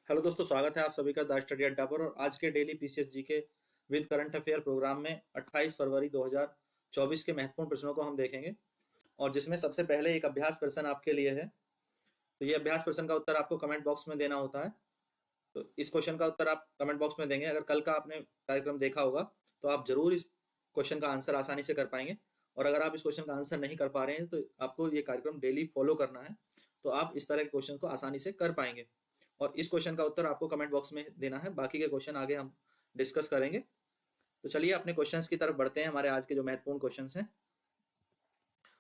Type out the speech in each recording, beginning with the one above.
Hello दोस्तों, स्वागत है आप सभी का द स्टडी अड्डा पर। और आज के डेली पीसीएस जी के विद करंट अफेयर प्रोग्राम में 28 फरवरी 2024 के महत्वपूर्ण प्रश्नों को हम देखेंगे। और जिसमें सबसे पहले एक अभ्यास प्रश्न आपके लिए है। तो ये अभ्यास प्रश्न का उत्तर आपको कमेंट बॉक्स में देना होता है। तो इस क्वेश्चन का उत्तर आप कमेंट बॉक्स में देंगे। अगर कल का आपने कार्यक्रम देखा होगा तो आप जरूर इस क्वेश्चन का आंसर आसानी से कर पाएंगे। और अगर आप इस क्वेश्चन का आंसर नहीं कर पा रहे हैं तो आपको ये कार्यक्रम डेली फॉलो करना है, तो आप इस तरह के क्वेश्चन को आसानी से कर पाएंगे। और इस क्वेश्चन का उत्तर आपको कमेंट बॉक्स में देना है। बाकी के क्वेश्चन आगे हम डिस्कस करेंगे। तो चलिए अपने क्वेश्चंस की तरफ बढ़ते हैं, हमारे आज के जो महत्वपूर्ण क्वेश्चंस हैं।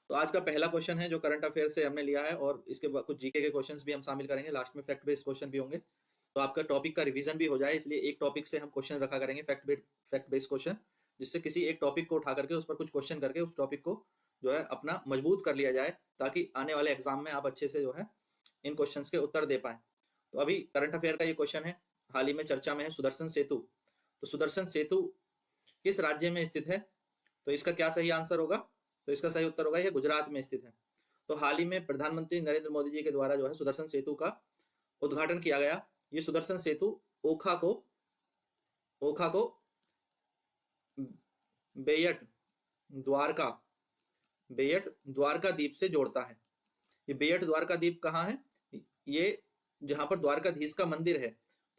तो आज का पहला क्वेश्चन है जो करंट अफेयर से हमने लिया है, और इसके बाद कुछ जीके के क्वेश्चंस भी हम शामिल करेंगे। लास्ट में फैक्ट बेस्ड क्वेश्चन भी होंगे, तो आपका टॉपिक का रिवीजन भी हो जाए, इसलिए एक टॉपिक से हम क्वेश्चन रखा करेंगे फैक्ट बेस्ड क्वेश्चन, जिससे किसी एक टॉपिक को उठा करके उस पर कुछ क्वेश्चन करके उस टॉपिक को जो है अपना मजबूत कर लिया जाए, ताकि आने वाले एग्जाम में आप अच्छे से जो है इन क्वेश्चंस के उत्तर दे पाए। तो अभी करंट अफेयर का ये क्वेश्चन है, हाल ही में चर्चा में है सुदर्शन सेतु। तो सुदर्शन सेतु किस राज्य में स्थित है? तो इसका क्या सही आंसर होगा? तो इसका सही उत्तर होगा यह गुजरात में स्थित है। तो हाल ही में प्रधानमंत्री नरेंद्र मोदी जी के द्वारा जो है सुदर्शन सेतु का उद्घाटन किया गया। ये सुदर्शन सेतु ओखा को बेयट द्वारका द्वीप से जोड़ता है। ये बेयट द्वारका द्वीप कहाँ है? ये जहां पर द्वारकाधीश का मंदिर है,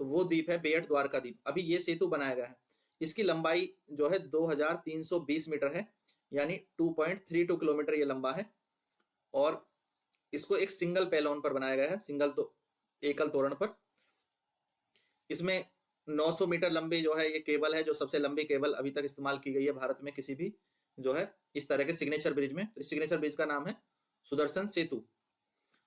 तो वो द्वीप है बेयट द्वारका द्वीप। अभी ये सेतु बनाया गया है। इसकी लंबाई जो है 2320 मीटर है, यानी 2.32 किलोमीटर ये लंबा है। और इसको एक सिंगल पेलोन पर बनाया गया है, एकल तोरण पर। इसमें 900 मीटर लंबी जो है ये केबल है, जो सबसे लंबी केबल अभी तक इस्तेमाल की गई है भारत में किसी भी जो है इस तरह के सिग्नेचर ब्रिज में। तो इस सिग्नेचर ब्रिज का नाम है सुदर्शन सेतु,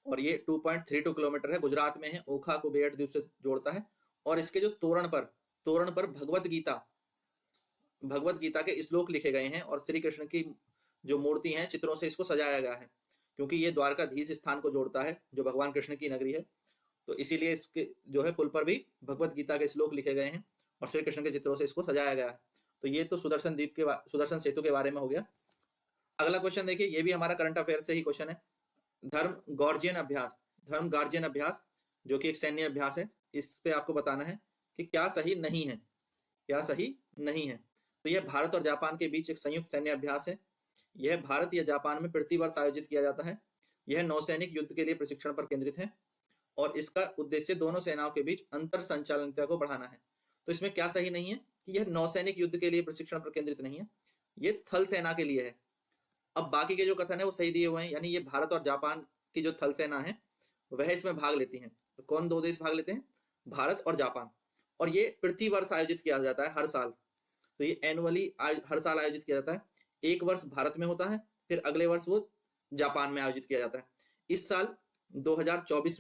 और ये 2.32 किलोमीटर है, गुजरात में है, ओखा को बेयट द्वीप से जोड़ता है। और इसके जो तोरण पर भगवत गीता के श्लोक लिखे गए हैं, और श्री कृष्ण की जो मूर्ति है चित्रों से इसको सजाया गया है, क्योंकि ये द्वारकाधीश स्थान को जोड़ता है जो भगवान कृष्ण की नगरी है। तो इसीलिए इसके जो है पुल पर भी भगवत गीता के श्लोक लिखे गए हैं और श्री कृष्ण के चित्रों से इसको सजाया गया है। तो ये तो सुदर्शन सेतु के बारे में हो गया। अगला क्वेश्चन देखिए, ये भी हमारा करंट अफेयर से ही क्वेश्चन है। धर्म गार्जियन अभ्यास जो कि एक सैन्य अभ्यास है, इस पे आपको बताना है कि क्या सही नहीं है। तो यह भारत और जापान के बीच एक संयुक्त सैन्य अभ्यास है। यह भारत या जापान में प्रतिवर्ष आयोजित किया जाता है। यह नौसैनिक युद्ध के लिए प्रशिक्षण पर केंद्रित है, और इसका उद्देश्य दोनों सेनाओं के बीच अंतर संचालनीयता को बढ़ाना है। तो इसमें क्या सही नहीं है कि यह नौसैनिक युद्ध के लिए प्रशिक्षण पर केंद्रित नहीं है, ये थल सेना के लिए है। अब बाकी के जो कथन है वो सही दिए हुए हैं, यानी ये भारत और जापान की जो थल सेना है वह इसमें भाग लेती है। तो कौन दो देश भाग लेते हैं? भारत और जापान। और ये प्रतिवर्ष आयोजित किया जाता है, हर साल। तो ये एनुअली हर साल आयोजित किया जाता है। एक वर्ष भारत में होता है, फिर अगले वर्ष वो जापान में आयोजित किया जाता है। इस साल 2024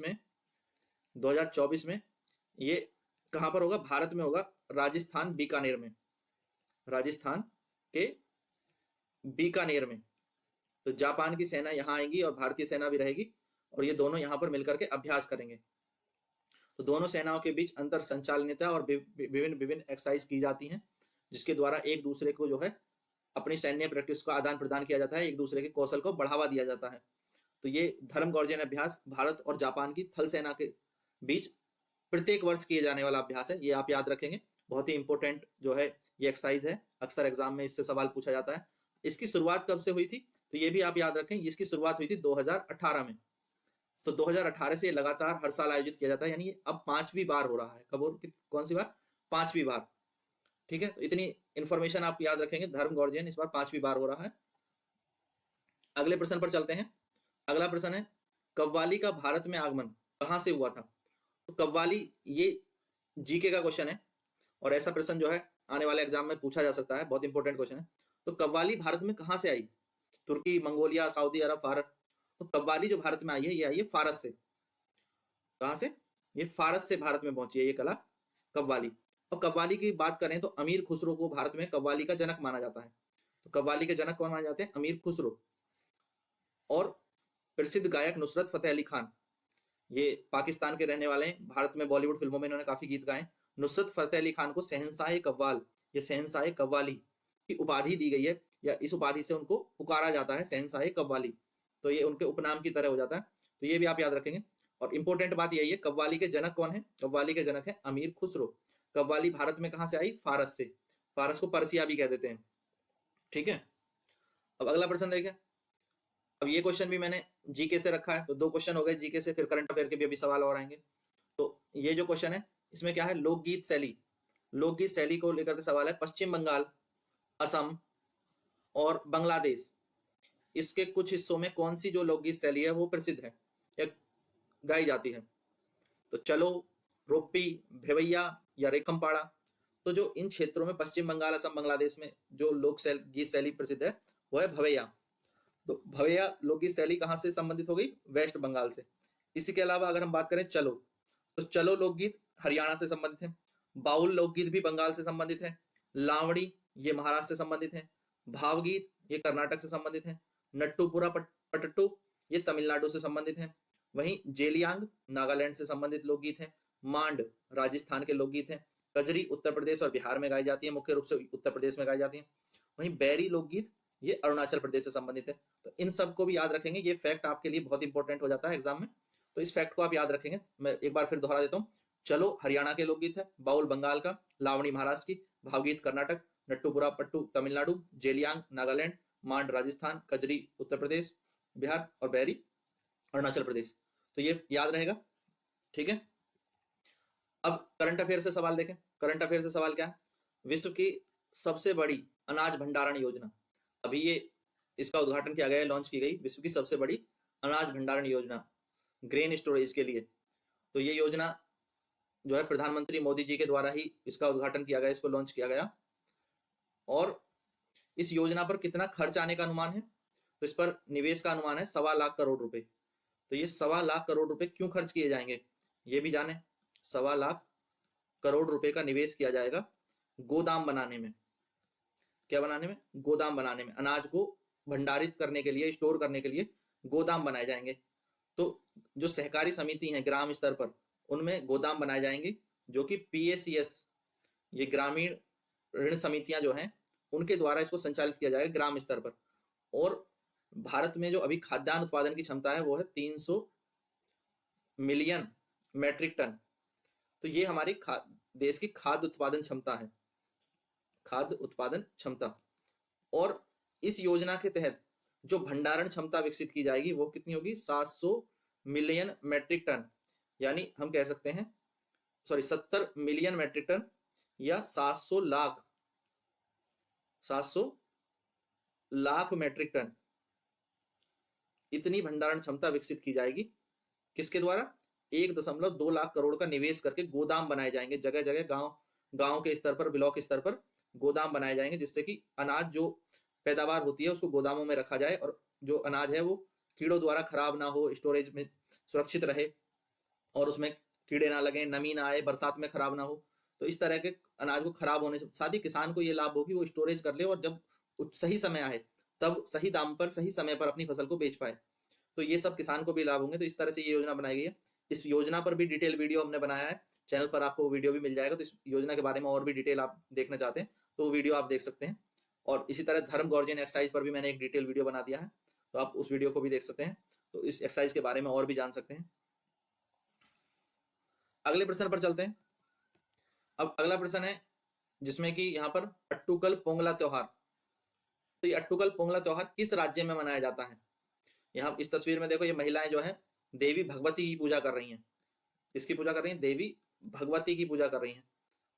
में ये कहां पर होगा? भारत में होगा, राजस्थान के बीकानेर में। तो जापान की सेना यहाँ आएगी और भारतीय सेना भी रहेगी, और ये दोनों यहाँ पर मिलकर के अभ्यास करेंगे। तो दोनों सेनाओं के बीच अंतर संचालनीयता और विभिन्न एक्सरसाइज की जाती हैं, जिसके द्वारा एक दूसरे को जो है अपनी सैन्य प्रैक्टिस का आदान प्रदान किया जाता है, एक दूसरे के कौशल को बढ़ावा दिया जाता है। तो ये धर्म गार्जियन अभ्यास भारत और जापान की थल सेना के बीच प्रत्येक वर्ष किए जाने वाला अभ्यास है, ये आप याद रखेंगे। बहुत ही इंपॉर्टेंट जो है ये एक्सरसाइज है, अक्सर एग्जाम में इससे सवाल पूछा जाता है। इसकी शुरुआत कब से हुई थी? तो ये भी आप याद रखें, इसकी शुरुआत हुई थी 2018 में। तो 2018 से लगातार हर साल आयोजित किया जाता है, यानी अब 5वीं बार हो रहा है। कौन सी बार? 5वीं बार। ठीक है, तो इतनी इंफॉर्मेशन आप याद रखेंगे। धर्म गार्जियन इस बार 5वीं बार हो रहा है। अगले प्रश्न पर चलते हैं। अगला प्रश्न है, कव्वाली का भारत में आगमन कहां से हुआ था? तो कव्वाली ये जीके का क्वेश्चन है, और ऐसा प्रश्न जो है आने वाले एग्जाम में पूछा जा सकता है, बहुत इंपॉर्टेंट क्वेश्चन है। तो कव्वाली भारत में कहां से आई? तुर्की, मंगोलिया, सऊदी अरब, फारस। तो कव्वाली जो भारत में आई है, ये आई है फारस से। कहां से? ये फारस से भारत में पहुंची है ये कला, कव्वाली। अब कव्वाली की बात करें तो अमीर खुसरो को भारत में कव्वाली का जनक माना जाता है। तो कव्वाली के जनक कौन माने जाते हैं? अमीर खुसरो। और प्रसिद्ध गायक नुसरत फतेह अली खान, ये पाकिस्तान के रहने वाले हैं, भारत में बॉलीवुड फिल्मों में इन्होंने काफी गीत गाए। नुसरत फतेह अली खान को शहंशाह कव्वाल या शहंशाह कव्वाली की उपाधि दी गई है, या इस उपाधि से उनको पुकारा जाता है, शहंशाह कव्वाली। तो ये उनके उपनाम की तरह हो जाता है। तो ये भी आप याद रखेंगे। और इंपॉर्टेंट बात यही है, कव्वाली के जनक कौन है? कव्वाली के जनक है अमीर खुसरो। कव्वाली भारत में कहां से आई? फारस से। फारस को पर्सिया भी कह देते हैं। ठीक है, अब अगला प्रश्न देखें। अब ये क्वेश्चन भी मैंने जीके से रखा है, तो 2 क्वेश्चन हो गए जीके से, फिर करंट अफेयर के भी अभी सवाल और आएंगे। तो ये जो क्वेश्चन है इसमें क्या है? लोकगीत शैली। लोकगीत शैली को लेकर के सवाल है। पश्चिम बंगाल, असम और बांग्लादेश, इसके कुछ हिस्सों में कौन सी जो लोकगीत शैली है वो प्रसिद्ध है या गाई जाती है? तो चलो, रोप्पी, भेवैया या रेखमपाड़ा। तो जो इन क्षेत्रों में पश्चिम बंगाल, असम, बांग्लादेश में जो गीत शैली प्रसिद्ध है वो है भवैया। तो भवैया लोकगीत शैली कहाँ से संबंधित हो गई? वेस्ट बंगाल से। इसी के अलावा अगर हम बात करें चलो, तो चलो लोकगीत हरियाणा से संबंधित है। बाउल लोकगीत भी बंगाल से संबंधित है। लावड़ी ये महाराष्ट्र से संबंधित है। भावगीत ये कर्नाटक से संबंधित है। नट्टूपुरा पटट्टू ये तमिलनाडु से संबंधित है। वहीं जेलियांग नागालैंड से संबंधित लोकगीत है। मांड राजस्थान के लोकगीत है। कजरी उत्तर प्रदेश और बिहार में गाई जाती है, मुख्य रूप से उत्तर प्रदेश में गाई जाती है। वहीं बैरी लोकगीत ये अरुणाचल प्रदेश से संबंधित है। तो इन सब को भी याद रखेंगे, ये फैक्ट आपके लिए बहुत इंपॉर्टेंट हो जाता है एग्जाम में, तो इस फैक्ट को आप याद रखेंगे। मैं एक बार फिर दोहरा देता हूँ। चलो हरियाणा के लोकगीत है, बाउल बंगाल का, लावणी महाराष्ट्र की, भावगीत कर्नाटक, नट्टूपुरा पट्टू तमिलनाडु, जेलियांग नागालैंड, मांड राजस्थान, कजरी उत्तर प्रदेश बिहार और बैरी अरुणाचल प्रदेश। तो ये याद रहेगा। ठीक है, अब करंट अफेयर से सवाल देखें। करंट अफेयर से सवाल क्या है? विश्व की सबसे बड़ी अनाज भंडारण योजना, अभी ये इसका उद्घाटन किया गया है, लॉन्च की गई विश्व की सबसे बड़ी अनाज भंडारण योजना ग्रेन स्टोरेज के लिए। तो ये योजना जो है प्रधानमंत्री मोदी जी के द्वारा ही इसका उद्घाटन किया गया, इसको लॉन्च किया गया। और इस योजना पर कितना खर्च आने का अनुमान है? तो इस पर निवेश का अनुमान है 1.25 लाख करोड़ रुपए। तो ये 1.25 लाख करोड़ रुपए क्यों खर्च किए जाएंगे ये भी जाने। 1.25 लाख करोड़ रुपए का निवेश किया जाएगा गोदाम बनाने में। क्या बनाने में? गोदाम बनाने में। अनाज को भंडारित करने के लिए, स्टोर करने के लिए गोदाम बनाए जाएंगे। तो जो सहकारी समिति है ग्राम स्तर पर, उनमें गोदाम बनाए जाएंगे, जो कि PACS ये ग्रामीण ऋण समितियां जो हैं उनके द्वारा इसको संचालित किया जाएगा ग्राम स्तर पर। और भारत में जो अभी खाद्यान्न उत्पादन की क्षमता है वो है 300 मिलियन मैट्रिक टन। तो ये हमारी देश की खाद्य उत्पादन क्षमता है, खाद्य उत्पादन क्षमता। और इस योजना के तहत जो भंडारण क्षमता विकसित की जाएगी वो कितनी होगी? 700 मिलियन मैट्रिक टन, यानी हम कह सकते हैं 70 मिलियन मैट्रिक टन या 700 लाख मैट्रिक टन, इतनी भंडारण क्षमता विकसित की जाएगी। किसके द्वारा? 1.2 लाख करोड़ का निवेश करके गोदाम बनाए जाएंगे जगह जगह, गांव के स्तर पर, ब्लॉक स्तर पर गोदाम बनाए जाएंगे, जिससे कि अनाज जो पैदावार होती है उसको गोदामों में रखा जाए और जो अनाज है वो कीड़ों द्वारा खराब ना हो, स्टोरेज में सुरक्षित रहे और उसमें कीड़े ना लगे, नमी ना आए, बरसात में खराब ना हो। तो इस तरह के अनाज को खराब होने से साथ ही किसान को ये लाभ हो कि वो स्टोरेज कर ले और जब सही समय आए तब सही दाम पर, सही समय पर अपनी फसल को बेच पाए। तो ये सब किसान को भी लाभ होंगे। तो इस तरह से ये योजना बनाई गई है। इस योजना पर भी डिटेल वीडियो हमने बनाया है, चैनल पर आपको वीडियो भी मिल जाएगा। तो इस योजना के बारे में और भी डिटेल आप देखना चाहते हैं तो वो वीडियो आप देख सकते हैं। और इसी तरह धर्म गॉर्जियन एक्सरसाइज पर भी मैंने एक डिटेल वीडियो बना दिया है, तो आप उस वीडियो को भी देख सकते हैं, तो इस एक्सरसाइज के बारे में और भी जान सकते हैं। अगले प्रश्न पर चलते हैं। अब अगला प्रश्न है जिसमें कि यहाँ पर अट्टुकल पोंगला त्योहार। तो ये अट्टुकल पोंगला त्योहार किस राज्य में मनाया जाता है? यहाँ इस तस्वीर में देखो, ये महिलाएं जो है देवी भगवती की पूजा कर रही हैं। किसकी पूजा कर रही हैं? देवी भगवती की पूजा कर रही हैं।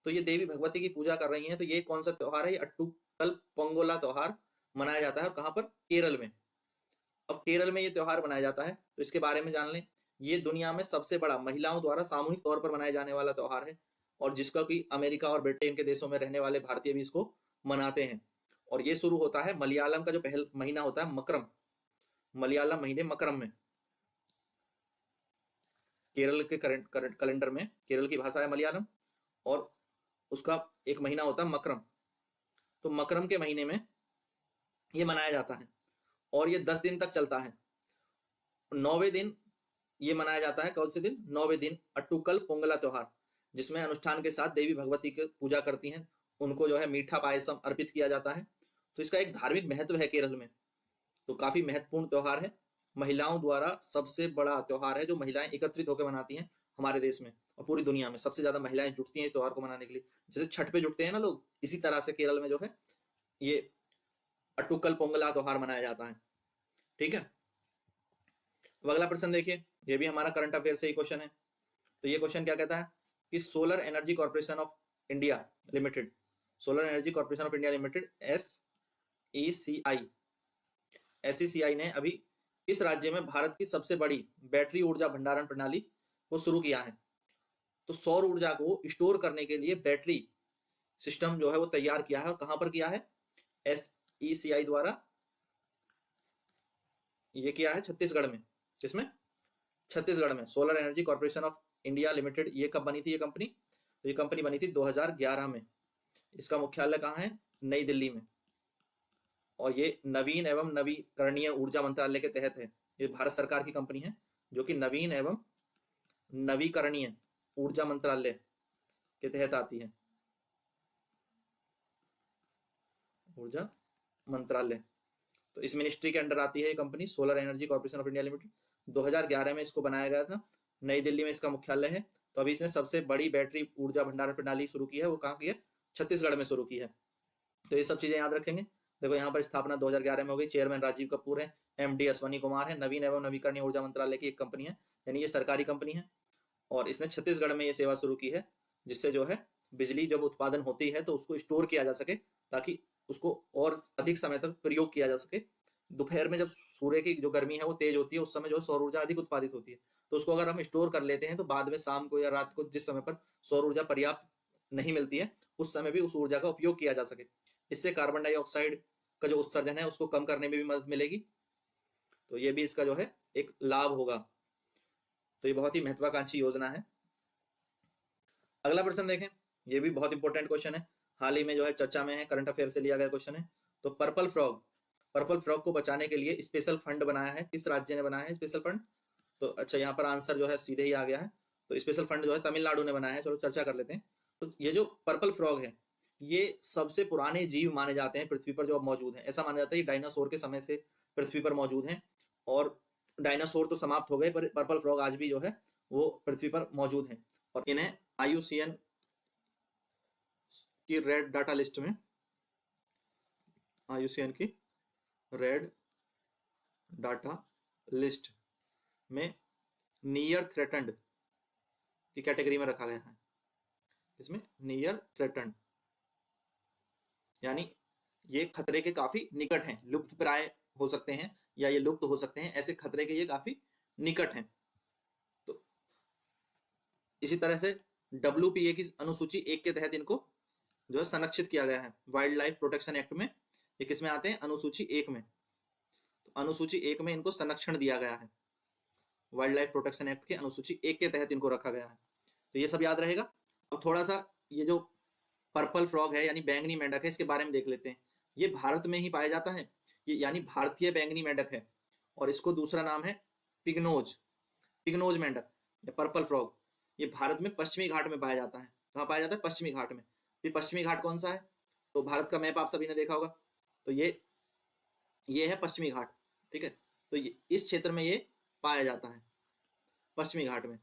तो ये देवी भगवती की पूजा कर रही हैं, तो ये कौन सा त्योहार है? ये अट्टुकल पोंगला त्योहार मनाया जाता है। और कहाँ पर? केरल में। अब केरल में ये त्योहार मनाया जाता है, तो इसके बारे में जान लें। ये दुनिया में सबसे बड़ा महिलाओं द्वारा सामूहिक तौर पर मनाए जाने वाला त्योहार है, और जिसका कि अमेरिका और ब्रिटेन के देशों में रहने वाले भारतीय भी इसको मनाते हैं। और ये शुरू होता है मलयालम का जो पहला महीना होता है मकरम, मलयालम महीने मकरम में। केरल के करंट कैलेंडर में केरल की भाषा है मलयालम और उसका एक महीना होता है मकरम। तो मकरम के महीने में ये मनाया जाता है और ये 10 दिन तक चलता है। 9वें दिन ये मनाया जाता है। कौन से दिन? 9वें दिन अट्टुकल पोंगला त्योहार, जिसमें अनुष्ठान के साथ देवी भगवती की पूजा करती हैं, उनको जो है मीठा पायसम अर्पित किया जाता है। तो इसका एक धार्मिक महत्व है केरल में, तो काफी महत्वपूर्ण त्योहार है। महिलाओं द्वारा सबसे बड़ा त्योहार है जो महिलाएं एकत्रित होकर मनाती हैं हमारे देश में, और पूरी दुनिया में सबसे ज्यादा महिलाएं जुटती हैं इस त्योहार को मनाने के लिए। जैसे छठ पे जुटते हैं ना लोग, इसी तरह से केरल में जो है ये अट्टुकल पोंगला त्योहार मनाया जाता है। ठीक है, तो अगला प्रश्न देखिए, ये भी हमारा करंट अफेयर से ही क्वेश्चन है। तो ये क्वेश्चन क्या कहता है कि solar energy corporation of India limited, solar energy corporation of India limited SECI ने अभी इस राज्य में भारत की सबसे बड़ी बैटरी ऊर्जा भंडारण प्रणाली को शुरू किया है। तो सौर ऊर्जा को स्टोर करने के लिए बैटरी सिस्टम जो है वो तैयार किया है, और कहां पर किया है, SECI द्वारा ये किया है छत्तीसगढ़ में। किसमें, छत्तीसगढ़ में। Solar energy corporation of India limited, ये कब बनी थी ये कंपनी, तो ये कंपनी बनी थी 2011 में। इसका मुख्यालय कहाँ है, नई दिल्ली में, और ये नवीन एवं नवीकरणीय ऊर्जा मंत्रालय के तहत है। ये भारत सरकार की कंपनी है जो कि नवीन एवं नवीकरणीय ऊर्जा मंत्रालय के तहत आती है, ऊर्जा मंत्रालय। तो इस मिनिस्ट्री के अंडर आती है ये company, solar energy corporation of India limited. 2011 में इसको बनाया गया था, नई दिल्ली में इसका मुख्यालय है। तो अभी इसने सबसे बड़ी बैटरी ऊर्जा भंडारण प्रणाली शुरू की है, वो कहाँ की है, छत्तीसगढ़ में शुरू की है। तो ये सब चीजें याद रखेंगे। देखो यहाँ पर स्थापना 2011 में हो गई, चेयरमैन राजीव कपूर है, MD अश्वनी कुमार है, नवीन एवं नवीकरणीय ऊर्जा मंत्रालय की एक कंपनी है, यानी ये सरकारी कंपनी है, और इसने छत्तीसगढ़ में ये सेवा शुरू की है, जिससे जो है बिजली जब उत्पादन होती है तो उसको स्टोर किया जा सके, ताकि उसको और अधिक समय तक प्रयोग किया जा सके। दोपहर में जब सूर्य की जो गर्मी है वो तेज होती है, उस समय जो सौर ऊर्जा अधिक उत्पादित होती है, तो उसको अगर हम स्टोर कर लेते हैं तो बाद में शाम को या रात को जिस समय पर सौर ऊर्जा पर्याप्त नहीं मिलती है, उस समय भी उस ऊर्जा का उपयोग किया जा सके। इससे कार्बन डाइऑक्साइड का जो उत्सर्जन है उसको कम करने में भी मदद मिलेगी। तो ये भी इसका जो है एक लाभ होगा। तो ये बहुत ही महत्वाकांक्षी योजना है। अगला प्रश्न देखें, ये भी बहुत इंपॉर्टेंट क्वेश्चन है, हाल ही में जो है चर्चा में है, करंट अफेयर से लिया गया क्वेश्चन है। तो पर्पल फ्रॉग को बचाने के लिए स्पेशल फंड बनाया है, किस राज्य ने बनाया है स्पेशल फंड, तो अच्छा यहाँ पर आंसर जो है सीधे ही आ गया है। तो स्पेशल फंड जो है तमिलनाडु ने बनाया है। चलो चर्चा कर लेते हैं। तो ये जो पर्पल फ्रॉग है ये सबसे पुराने जीव माने जाते हैं पृथ्वी पर जो अब मौजूद है। ऐसा माना जाता है कि डायनासोर के समय से पृथ्वी पर मौजूद हैं, और डायनासोर तो समाप्त हो गए पर पर्पल फ्रॉग आज भी जो है वो पृथ्वी पर मौजूद है। और इन्हें IUCN की रेड डाटा लिस्ट में, IUCN की रेड डाटा लिस्ट में नियर थ्रेटन्ड की कैटेगरी में रखा गया है। इसमें नियर थ्रेटन्ड यानी ये खतरे के काफी निकट हैं, लुप्त प्राय हो सकते हैं या ये लुप्त हो सकते हैं, ऐसे खतरे के ये काफी निकट हैं। तो इसी तरह से WPA की अनुसूची 1 के तहत इनको जो है संरक्षित किया गया है, वाइल्ड लाइफ प्रोटेक्शन एक्ट में। ये किसमें आते हैं, अनुसूची 1 में। तो अनुसूची 1 में इनको संरक्षण दिया गया है, वाइल्ड लाइफ प्रोटेक्शन एक्ट के अनुसूची 1 के तहत इनको रखा गया है। तो ये सब याद रहेगा। अब थोड़ा सा ये जो पर्पल फ्रॉग है यानी बैंगनी मेंढक है, इसके बारे में देख लेते हैं। ये भारत में ही पाया जाता है, ये यानी भारतीय बैंगनी मेंढक है, और इसको दूसरा नाम है पिग्नोज मेंढक या पर्पल फ्रॉग। ये भारत में पश्चिमी घाट में पाया जाता है। कहाँ पाया जाता है, पश्चिमी घाट में। ये पश्चिमी घाट कौन सा है, तो भारत का मैप आप सभी ने देखा होगा, तो ये है पश्चिमी घाट। ठीक है, तो ये इस क्षेत्र में ये पाया जाता है, पश्चिमी घाट में।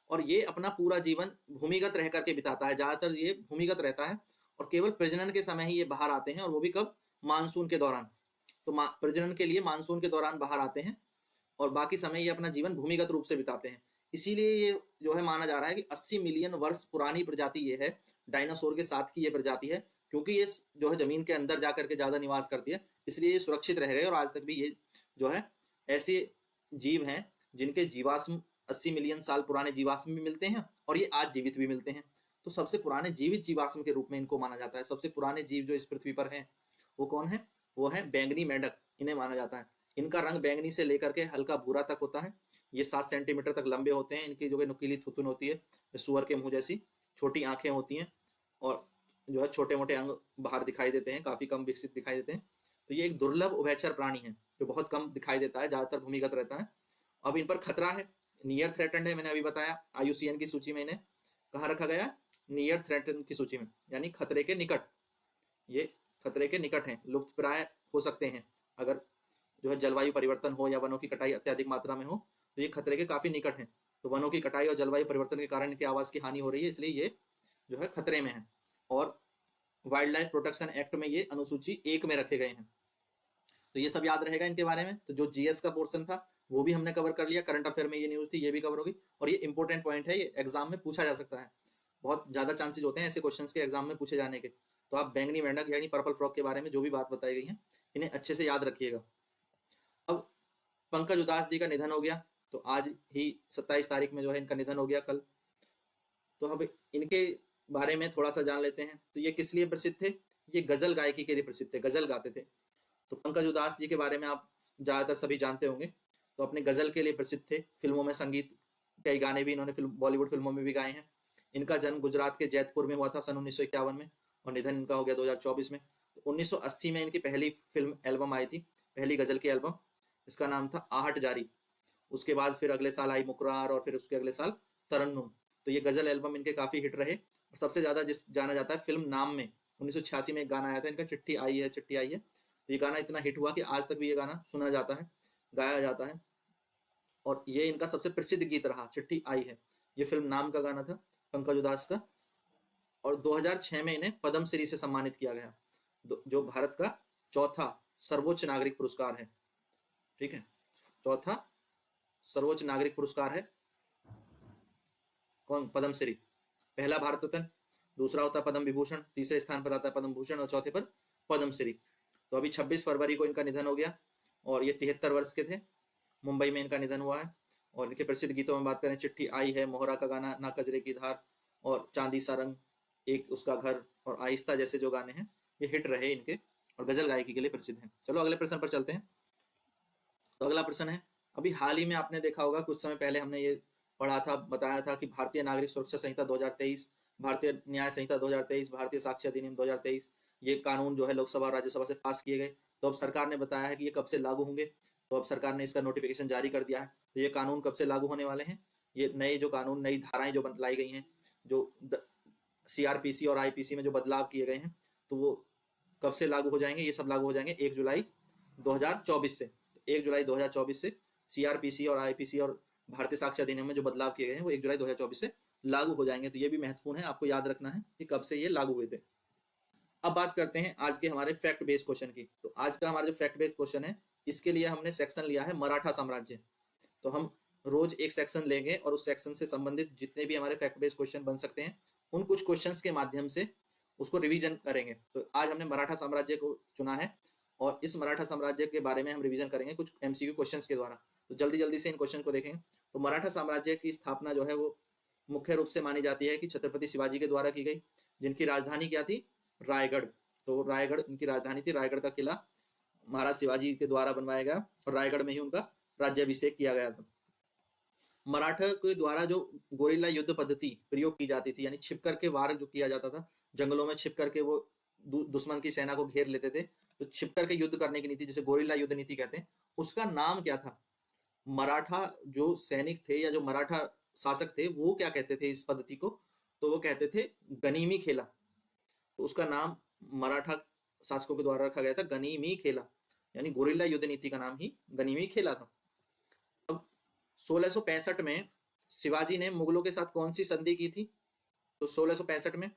और ये अपना पूरा जीवन भूमिगत रह करके बिताता है, ज्यादातर ये भूमिगत रहता है, और केवल प्रजनन के समय ही ये बाहर आते हैं, और वो भी कब, मानसून के दौरान। तो प्रजनन के लिए मानसून के दौरान बाहर आते हैं, और बाकी समय ये अपना जीवन भूमिगत रूप से बिताते हैं। इसीलिए ये जो है माना जा रहा है कि 80 मिलियन वर्ष पुरानी प्रजाति ये है, डायनासोर के साथ की ये प्रजाति है, क्योंकि ये जो है जमीन के अंदर जाकर के ज्यादा निवास करती है, इसलिए ये सुरक्षित रह गए। और आज तक भी ये जो है ऐसे जीव हैं जिनके जीवाश्म 80 मिलियन साल पुराने जीवाश्म भी मिलते हैं, और ये आज जीवित भी मिलते हैं। तो सबसे पुराने जीवित जीवाश्म के रूप में इनको माना जाता है। सबसे पुराने जीव जो इस पृथ्वी पर हैं वो कौन है, वो है बैंगनी मेंढक, इन्हें माना जाता है। इनका रंग बैंगनी से लेकर के हल्का भूरा तक होता है। ये 7 सेंटीमीटर तक लंबे होते हैं। इनकी जो है नुकीली थुथुन होती है, सुअर के मुंह जैसी, छोटी आंखें होती हैं, और जो है छोटे मोटे अंग बाहर दिखाई देते हैं, काफी कम विकसित दिखाई देते हैं। तो ये एक दुर्लभ उभयचर प्राणी है जो बहुत कम दिखाई देता है, ज्यादातर भूमिगत रहता है। अब इन पर खतरा है, नियर थ्रेटन्ड है, मैंने अभी बताया। IUCN की सूची में इन्हें कहाँ रखा गया, नियर थ्रेटन्ड की सूची में, यानी खतरे के निकट। ये खतरे के निकट हैं, लुप्त प्राय हो सकते हैं अगर जो है जलवायु परिवर्तन हो या वनों की कटाई अत्यधिक मात्रा में हो, तो ये खतरे के काफी निकट है। तो वनों की कटाई और जलवायु परिवर्तन के कारण इनके आवास की हानि हो रही है, इसलिए ये जो है खतरे में है। और वाइल्ड लाइफ प्रोटेक्शन एक्ट में ये अनुसूची 1 में रखे गए हैं। तो ये सब याद रहेगा इनके बारे में। तो जो जीएस का पोर्शन था वो भी हमने कवर कर लिया, करंट अफेयर में ये न्यूज थी, ये भी कवर होगी। और ये इंपॉर्टेंट पॉइंट है, ये एग्जाम में पूछा जा सकता है, बहुत ज्यादा चांसेस होते हैं ऐसे क्वेश्चंस के एग्जाम में पूछे जाने के। तो आप बैंगनी मेंढक यानी पर्पल फ्रॉक के बारे में जो भी बात बताई गई है इन्हें अच्छे से याद रखिएगा। अब पंकज उदास जी का निधन हो गया, तो आज ही 27 तारीख में जो है इनका निधन हो गया कल। तो अब इनके बारे में थोड़ा सा जान लेते हैं। तो ये किस लिए प्रसिद्ध थे? ये गजल गायकी के लिए प्रसिद्ध थे, गजल गाते थे। तो पंकज उदास जी के बारे में आप ज्यादातर सभी जानते होंगे। तो अपने गजल के लिए प्रसिद्ध थे, फिल्मों में संगीत, कई गाने भी इन्होंने बॉलीवुड फिल्मों में भी गाए हैं। इनका जन्म गुजरात के जैतपुर में हुआ था सन 1951 में, और निधन इनका हो गया 2024 में। तो 1980 में इनकी पहली फिल्म एल्बम आई थी, पहली गजल की एल्बम, इसका नाम था आहट जारी। उसके बाद फिर अगले साल आई मुकरार, और फिर उसके अगले साल तरन्नुम। तो ये गजल एल्बम इनके काफी हिट रहे। और सबसे ज्यादा जिस जाना जाता है फिल्म नाम में, 1986 में एक गाना आया था इनका, चिट्ठी आई है चिट्ठी आई है। तो ये गाना इतना हिट हुआ कि आज तक भी ये गाना सुना जाता है, गाया जाता है। और ये इनका सबसे प्रसिद्ध गीत रहा, चिट्ठी आई है। ये फिल्म नाम का गाना था पंकज उदास का। और 2006 में इन्हें पद्म श्री से सम्मानित किया गया, जो भारत का चौथा सर्वोच्च नागरिक पुरस्कार है। ठीक है, चौथा सर्वोच्च नागरिक पुरस्कार है कौन? पद्म श्री। पहला भारत रत्न, दूसरा होता है पद्म विभूषण, तीसरे स्थान पर आता है पद्म भूषण, और चौथे पर पद्म श्री। तो अभी 26 फरवरी को इनका निधन हो गया, और ये 73 वर्ष के थे। मुंबई में इनका निधन हुआ है। और इनके प्रसिद्ध गीतों में बात करें, चिट्ठी आई है, मोहरा का गाना, ना कजरे की धार, और चांदी सा रंग, एक उसका घर, और आहिस्ता जैसे जो गाने हैं ये हिट रहे इनके, और गजल गायकी के लिए प्रसिद्ध हैं। चलो अगले प्रश्न पर चलते हैं। तो अगला प्रश्न है, अभी हाल ही में आपने देखा होगा, कुछ समय पहले हमने ये पढ़ा था, बताया था कि भारतीय नागरिक सुरक्षा संहिता 2023, भारतीय न्याय संहिता 2023, भारतीय साक्ष्य अधिनियम 2023, ये कानून जो है लोकसभा और राज्यसभा से पास किए गए। तो अब सरकार ने बताया है कि ये कब से लागू होंगे। तो अब सरकार ने इसका नोटिफिकेशन जारी कर दिया है। तो ये कानून कब से लागू होने वाले हैं? ये नए जो कानून, नई धाराएं जो लाई गई हैं, जो सीआरपीसी और आईपीसी में जो बदलाव किए गए हैं, तो वो कब से लागू हो जाएंगे? ये सब लागू हो जाएंगे 1 जुलाई 2024 से। 1 जुलाई 2024 से सीआरपीसी और आईपीसी और भारतीय साक्ष्य अधिनियम में जो बदलाव किए गए हैं वो 1 जुलाई 2024 से लागू हो जाएंगे। तो ये भी महत्वपूर्ण है, आपको याद रखना है कि कब से ये लागू हुए थे। अब बात करते हैं आज के हमारे फैक्ट बेस्ड क्वेश्चन की। तो आज का हमारा जो फैक्ट बेस्ड क्वेश्चन है, इसके लिए हमने सेक्शन लिया है मराठा साम्राज्य। तो हम रोज एक सेक्शन लेंगे, और उस सेक्शन से संबंधित जितने भी हमारे फैक्ट बेस्ड क्वेश्चन बन सकते हैं, उन कुछ क्वेश्चंस के माध्यम से उसको रिवीजन करेंगे। तो आज हमने मराठा साम्राज्य को चुना है, और इस मराठा साम्राज्य के बारे में हम रिवीजन करेंगे कुछ एमसीक्यू क्वेश्चंस के द्वारा। तो जल्दी जल्दी से इन क्वेश्चन को देखेंगे। तो मराठा साम्राज्य की स्थापना जो है वो मुख्य रूप से मानी जाती है कि छत्रपति शिवाजी के द्वारा की गई, जिनकी राजधानी क्या थी? रायगढ़। तो रायगढ़ इनकी राजधानी थी। रायगढ़ का किला महाराज शिवाजी के द्वारा बनवाया गया, और रायगढ़ में ही उनका राज्याभिषेक किया गया था। मराठा के द्वारा जो गोरिल्ला युद्ध पद्धति प्रयोग की जाती थी, यानी छिप करके वार जो किया जाता था, जंगलों में छिप करके वो दुश्मन की सेना को घेर लेते थे, तो छिप करके युद्ध करने की नीति, जिसे गोरिल्ला युद्ध नीति कहते हैं, उसका नाम क्या था? मराठा जो सैनिक थे या जो मराठा शासक थे वो क्या कहते थे इस पद्धति को? तो वो कहते थे गनीमी खेला। तो उसका नाम मराठा शासकों के द्वारा रखा गया था गनीमी खेला, यानी गोरिल्ला युद्ध नीति का नाम ही गनीमी खेला था। अब 1665 में शिवाजी ने मुगलों के साथ कौन सी संधि की थी? तो 1665 में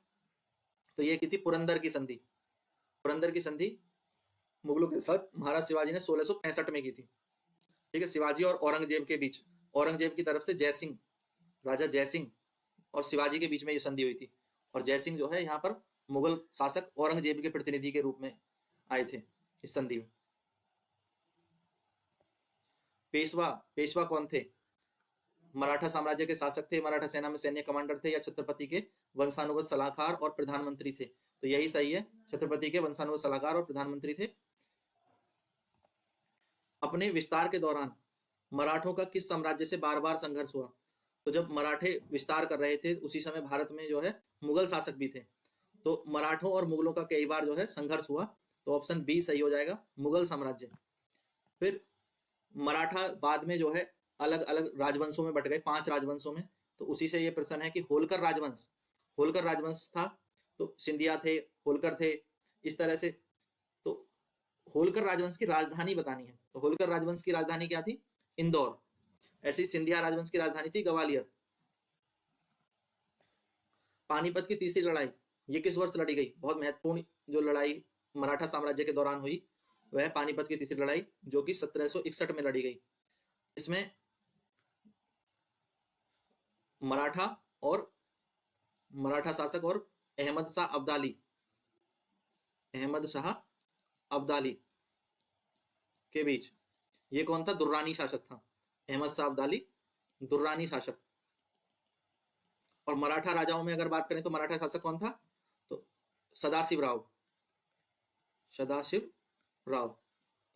तो ये की थी पुरंदर की संधि। पुरंदर की संधि मुगलों के साथ महाराज शिवाजी ने 1665 में की थी। ठीक है, शिवाजी और औरंगजेब के बीच, औरंगजेब की तरफ से जयसिंह, राजा जयसिंह और शिवाजी के बीच में ये संधि हुई थी। और जयसिंह जो है यहाँ पर मुगल शासक औरंगजेब के प्रतिनिधि के रूप में आए थे इस संधि में। पेशवा, पेशवा कौन थे? मराठा साम्राज्य के शासक थे, मराठा सेना में सैन्य कमांडर थे, या छत्रपति के वंशानुगत सलाहकार और प्रधानमंत्री थे? तो यही सही है, छत्रपति के वंशानुगत सलाहकार और प्रधानमंत्री थे। अपने विस्तार के दौरान मराठों का किस साम्राज्य से बार बार संघर्ष हुआ? तो जब मराठे विस्तार कर रहे थे उसी समय भारत में जो है मुगल शासक भी थे, तो मराठों और मुगलों का कई बार जो है संघर्ष हुआ। तो ऑप्शन बी सही हो जाएगा, मुगल साम्राज्य। फिर मराठा बाद में जो है अलग अलग राजवंशों में बट गए, 5 राजवंशों में। तो उसी से ये प्रश्न है कि होलकर राजवंश, होलकर राजवंश था, तो सिंधिया थे, होलकर थे, इस तरह से। तो होलकर राजवंश की राजधानी बतानी है। तो होलकर राजवंश की राजधानी क्या थी? इंदौर। ऐसी सिंधिया राजवंश की राजधानी थी ग्वालियर। पानीपत की तीसरी लड़ाई ये किस वर्ष लड़ी गई? बहुत महत्वपूर्ण जो लड़ाई मराठा साम्राज्य के दौरान हुई वह है पानीपत की तीसरी लड़ाई, जो कि 1761 में लड़ी गई। इसमें मराठा शासक और अहमद शाह अब्दाली के बीच, ये कौन था? दुर्रानी शासक था। अहमद शाह अब्दाली दुर्रानी शासक। और मराठा राजाओं में अगर बात करें तो मराठा शासक कौन था? तो सदाशिव राव।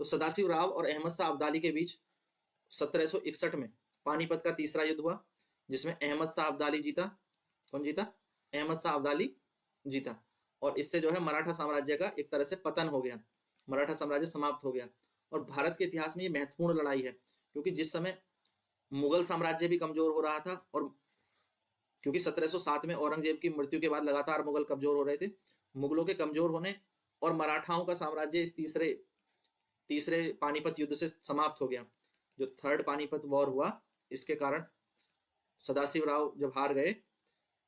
तो सदाशिव राव और अहमद शाह अब्दाली के बीच 1761 में पानीपत का तीसरा युद्ध हुआ, जिसमें अहमद शाह अब्दाली जीता। कौन जीता? अहमद शाह अब्दाली जीता। और इससे जो है मराठा साम्राज्य का एक तरह से पतन हो गया, मराठा साम्राज्य समाप्त हो गया। और भारत के इतिहास में ये महत्वपूर्ण लड़ाई है, क्योंकि जिस समय मुगल साम्राज्य भी कमजोर हो रहा था, और क्योंकि 1707 में औरंगजेब की मृत्यु के बाद लगातार मुगल कमजोर हो रहे थे, मुगलों के कमजोर होने और मराठाओं का साम्राज्य इस तीसरे पानीपत युद्ध से समाप्त हो गया। जो थर्ड पानीपत वॉर हुआ, इसके कारण सदाशिव राव जब हार गए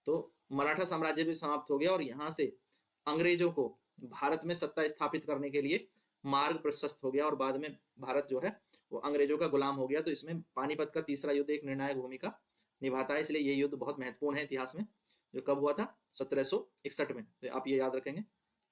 तो मराठा साम्राज्य भी समाप्त हो गया, और यहाँ से अंग्रेजों को भारत में सत्ता स्थापित करने के लिए मार्ग प्रशस्त हो गया, और बाद में भारत जो है वो अंग्रेजों का गुलाम हो गया। तो इसमें पानीपत का तीसरा युद्ध एक निर्णायक भूमिका निभाता है, इसलिए ये युद्ध बहुत महत्वपूर्ण है इतिहास में। जो कब हुआ था? 1761 में। तो आप ये याद रखेंगे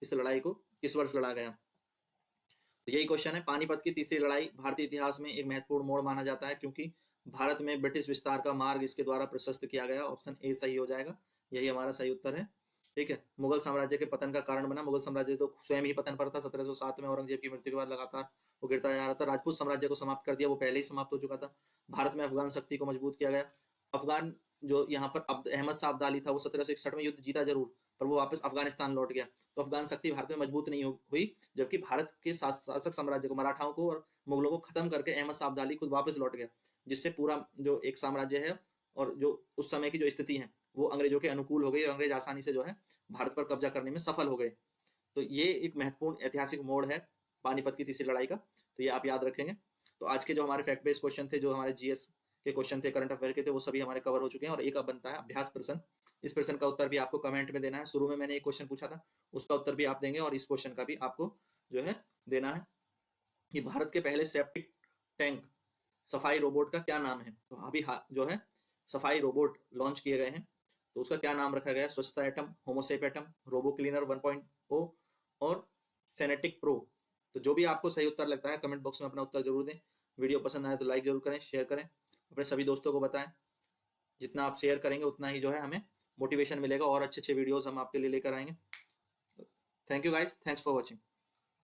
इस लड़ाई को किस वर्ष लड़ा गया। तो यही क्वेश्चन है। पानीपत की तीसरी लड़ाई भारतीय इतिहास में एक महत्वपूर्ण मोड़ माना जाता है, क्योंकि भारत में ब्रिटिश विस्तार का मार्ग इसके द्वारा प्रशस्त किया गया। ऑप्शन ए सही हो जाएगा, यही हमारा सही उत्तर है। ठीक है। मुगल साम्राज्य के पतन का कारण बना। मुगल साम्राज्य तो स्वयं ही पतन पर था। 1707 में औरंगजेब की मृत्यु के बाद लगातार वो गिरता जा रहा था। राजपूत साम्राज्य को समाप्त कर दिया, वो पहले ही समाप्त हो चुका था। भारत में अफगान शक्ति को मजबूत किया गया। अफगान जो यहाँ पर अहमद शाह अब्दाली था, वो 1761 में युद्ध जीता जरूर, पर वो वापस अफगानिस्तान लौट गया। तो अफगान शक्ति भारत में मजबूत नहीं हुई, जबकि भारत के शासक साम्राज्य को, मराठाओं को और मुगलों को खत्म करके अहमद शाह अब्दाली खुद वापस लौट गया, जिससे पूरा जो एक साम्राज्य है और जो उस समय की जो स्थिति है वो अंग्रेजों के अनुकूल हो गई, और अंग्रेज आसानी से जो है भारत पर कब्जा करने में सफल हो गए। तो ये एक महत्वपूर्ण ऐतिहासिक मोड़ है पानीपत की तीसरी लड़ाई का। तो ये आप याद रखेंगे। तो आज के जो हमारे फैक्ट बेस्ड क्वेश्चन थे, जो हमारे जीएस के क्वेश्चन थे, करंट अफेयर के थे, वो सभी हमारे कवर हो चुके हैं। और एक अब बनता है अभ्यास प्रश्न। इस प्रश्न का उत्तर भी आपको कमेंट में देना है। शुरू में मैंने एक क्वेश्चन पूछा था, उसका उत्तर भी आप देंगे, और इस क्वेश्चन का भी आपको जो है देना है कि भारत के पहले सेप्टिक टैंक सफाई रोबोट का क्या नाम है। तो अभी जो है सफाई रोबोट लॉन्च किए गए हैं, तो उसका क्या नाम रखा गया? स्वच्छता एटम, होमोसेप एटम, रोबो क्लीनर 1.0 और सेनेटिक प्रो। तो जो भी आपको सही उत्तर लगता है कमेंट बॉक्स में अपना उत्तर जरूर दें। वीडियो पसंद आए तो लाइक जरूर करें, शेयर करें, अपने सभी दोस्तों को बताएं। जितना आप शेयर करेंगे उतना ही जो है हमें मोटिवेशन मिलेगा, और अच्छे अच्छे वीडियोस हम आपके लिए लेकर आएंगे। Thank you guys, thanks for watching.